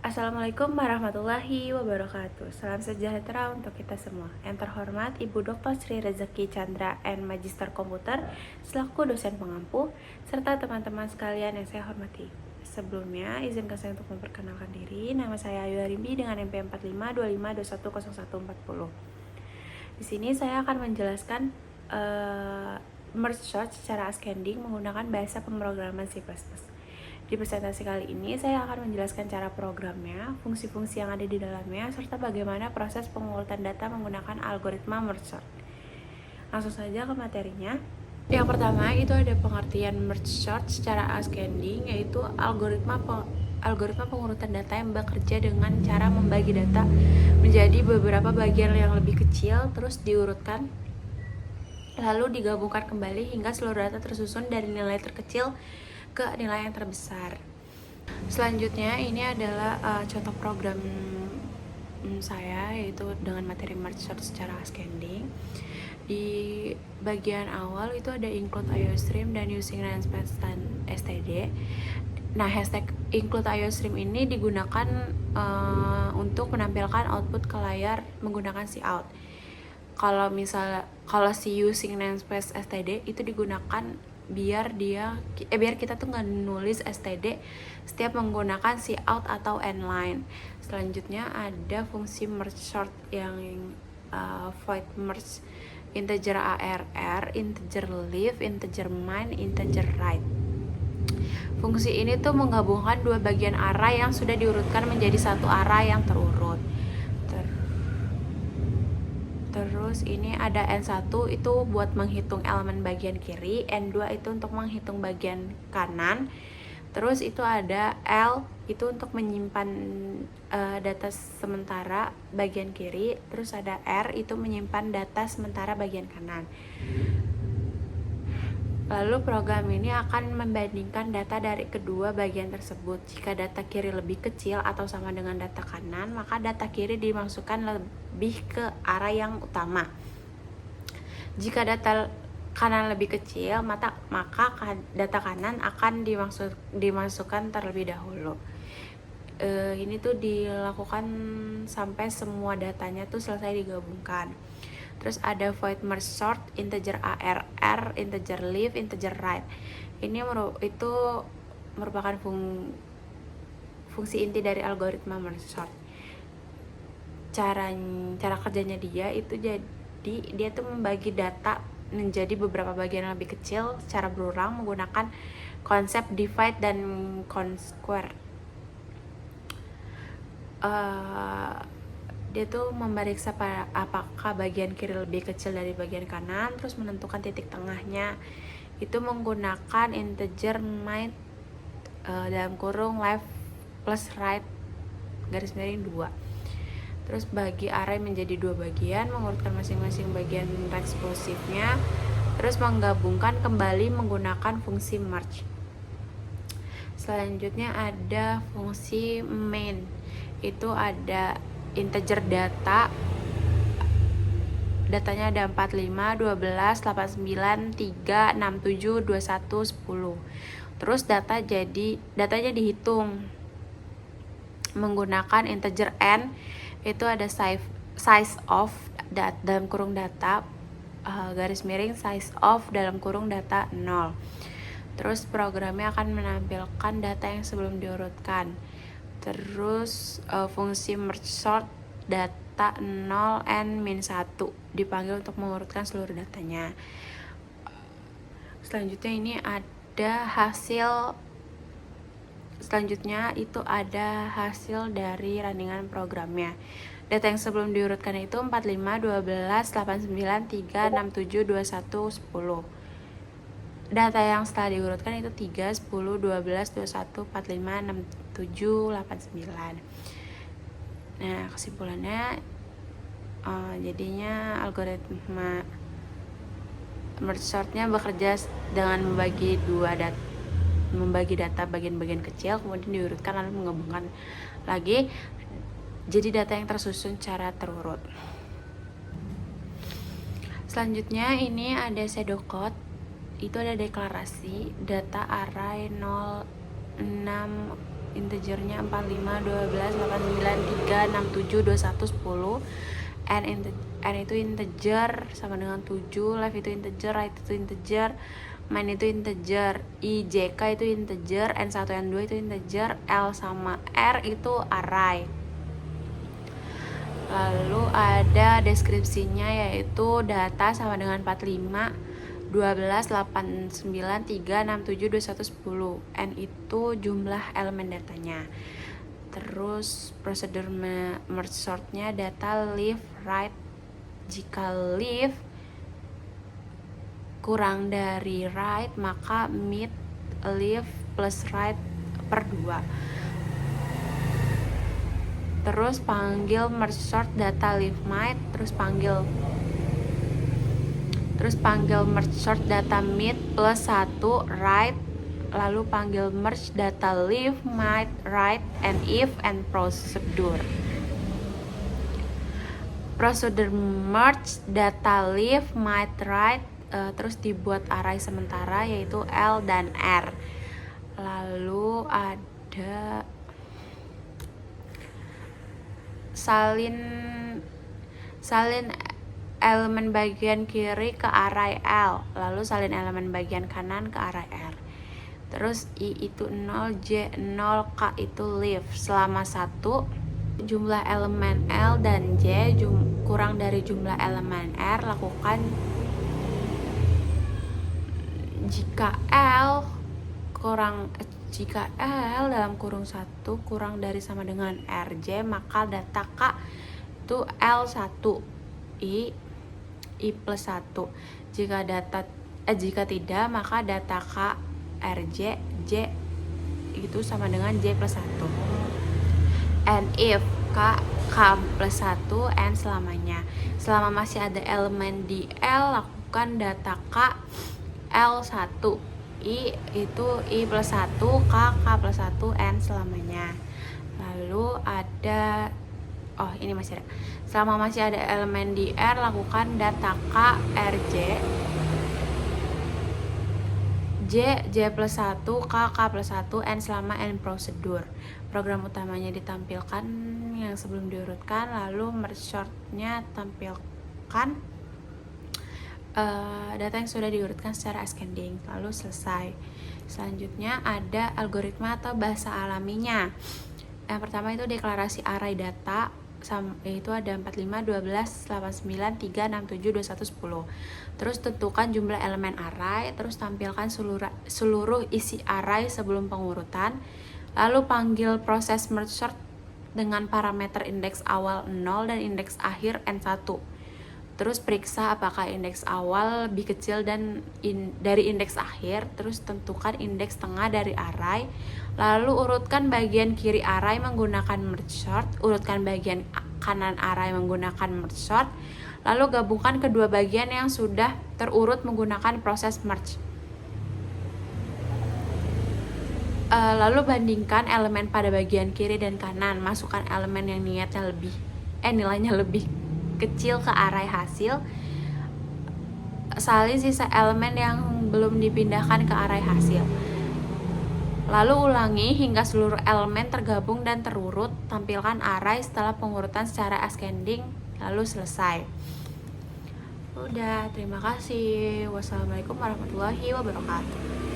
Assalamualaikum warahmatullahi wabarakatuh. Salam sejahtera untuk kita semua. Yang terhormat Ibu Dr. Sri Rezeki Chandra and Magister Komputer selaku dosen pengampu serta teman-teman sekalian yang saya hormati. Sebelumnya, izinkan saya untuk memperkenalkan diri. Nama saya Ayu Arimbi dengan NP 4525210140. Di sini saya akan menjelaskan merge sort secara ascending menggunakan bahasa pemrograman C++. Di presentasi kali ini saya akan menjelaskan cara programnya, fungsi-fungsi yang ada di dalamnya, serta bagaimana proses pengurutan data menggunakan algoritma merge sort. Langsung saja ke materinya. Yang pertama itu ada pengertian merge sort secara ascending, yaitu algoritma pengurutan data yang bekerja dengan cara membagi data menjadi beberapa bagian yang lebih kecil, terus diurutkan, lalu digabungkan kembali hingga seluruh data tersusun dari nilai terkecil ke nilai yang terbesar. Selanjutnya ini adalah contoh program saya, yaitu dengan materi merge sort secara ascending. Di bagian awal itu ada include IOStream dan using namespace std. Nah, hashtag include IOStream ini digunakan untuk menampilkan output ke layar menggunakan cout. Kalau si using namespace std itu digunakan biar kita tuh nggak nulis std setiap menggunakan cout atau endline. Selanjutnya ada fungsi merge sort yang void merge, integer arr, integer leave, integer min, integer write. Fungsi ini tuh menggabungkan dua bagian array yang sudah diurutkan menjadi satu array yang terurut. Terus ini ada N1 itu buat menghitung elemen bagian kiri, N2 itu untuk menghitung bagian kanan. Terus itu ada L itu untuk menyimpan data sementara bagian kiri. Terus ada R itu menyimpan data sementara bagian kanan. Lalu program ini akan membandingkan data dari kedua bagian tersebut. Jika data kiri lebih kecil atau sama dengan data kanan, maka data kiri dimasukkan lebih ke array yang utama. Jika data kanan lebih kecil, maka data kanan akan dimasukkan terlebih dahulu. Ini tuh dilakukan sampai semua datanya tuh selesai digabungkan. Terus ada void merge sort, integer arr, integer leave, integer write. Ini itu merupakan fungsi inti dari algoritma merge sort. Cara kerjanya dia itu jadi dia tuh membagi data menjadi beberapa bagian yang lebih kecil secara berulang menggunakan konsep divide dan conquer. Dia tuh memeriksa apakah bagian kiri lebih kecil dari bagian kanan, terus menentukan titik tengahnya itu menggunakan integer might dalam kurung left plus right garis miring 2. Terus bagi array menjadi dua bagian, mengurutkan masing-masing bagian rekskursifnya, terus menggabungkan kembali menggunakan fungsi merge. Selanjutnya ada fungsi main, itu ada integer datanya ada 45, 12, 89, 3, 67, 21, 10. Terus datanya dihitung menggunakan integer n, itu ada size of dalam kurung data garis miring size of dalam kurung data 0. Terus programnya akan menampilkan data yang sebelum diurutkan. Terus fungsi merge sort data 0 n min 1 dipanggil untuk mengurutkan seluruh datanya. Selanjutnya ini ada hasil dari runningan programnya. Data yang sebelum diurutkan itu 45, 12, 89, 3, 67, 21, 10. Data yang setelah diurutkan itu 3, 10, 12, 21, 45, 67, 89. Nah, kesimpulannya jadinya algoritma merge sortnya bekerja dengan membagi data bagian-bagian kecil, kemudian diurutkan lalu menggabungkan lagi jadi data yang tersusun secara terurut. Selanjutnya ini ada pseudocode, itu ada deklarasi data array 0, 6, integernya 4, 5, 12, 8, 9, 3, 6, 7, 21, 10. N itu integer sama dengan 7, left itu integer, right itu integer, main itu integer, I, J, K itu integer, N1, N2 itu integer, L sama R itu array. Lalu ada deskripsinya yaitu data sama dengan 45, 12, 8, 9, 3, 6, 7, 21, 10. N itu jumlah elemen datanya. Terus prosedur merge sortnya data leave right. Jika leave kurang dari right maka mid leave plus right per 2. Terus panggil merge sort data leave might, terus panggil merge sort data mid plus 1 right, lalu panggil merge data leave might right and if and prosedur merge data leave might right, terus dibuat array sementara yaitu L dan R. Lalu ada salin elemen bagian kiri ke array L, lalu salin elemen bagian kanan ke array R. Terus I itu 0, J 0, K itu leave. Selama 1 jumlah elemen L dan J kurang dari jumlah elemen R, lakukan jika L dalam kurung 1 kurang dari sama dengan RJ, maka data K itu L1 I plus 1. Jika tidak, maka data K RJ J itu sama dengan J plus 1. And if K plus 1 N selamanya. Selama masih ada elemen di L, lakukan data K L1 I itu I plus 1, K plus 1, N selamanya. Lalu ada ini masih ada. Selama masih ada elemen di R, lakukan data K RJ J plus 1, K plus 1, N selama N prosedur. Program utamanya ditampilkan yang sebelum diurutkan, lalu merge short-nya tampilkan data yang sudah diurutkan secara ascending, lalu selesai. Selanjutnya ada algoritma atau bahasa alaminya. Yang pertama itu deklarasi array data, yaitu ada 45, 12, 89, 3, 6, 7, 21, 10. Terus tentukan jumlah elemen array, terus tampilkan seluruh isi array sebelum pengurutan. Lalu panggil proses merge sort dengan parameter indeks awal 0 dan indeks akhir N1. Terus periksa apakah indeks awal lebih kecil dari indeks akhir. Terus tentukan indeks tengah dari array. Lalu urutkan bagian kiri array menggunakan merge sort, urutkan bagian kanan array menggunakan merge sort. Lalu gabungkan kedua bagian yang sudah terurut menggunakan proses merge. Lalu bandingkan elemen pada bagian kiri dan kanan. Masukkan elemen yang nilainya lebih kecil ke array hasil. Salin sisa elemen yang belum dipindahkan ke array hasil. Lalu ulangi hingga seluruh elemen tergabung dan terurut. Tampilkan array setelah pengurutan secara ascending, lalu selesai. Udah, terima kasih. Wassalamualaikum warahmatullahi wabarakatuh.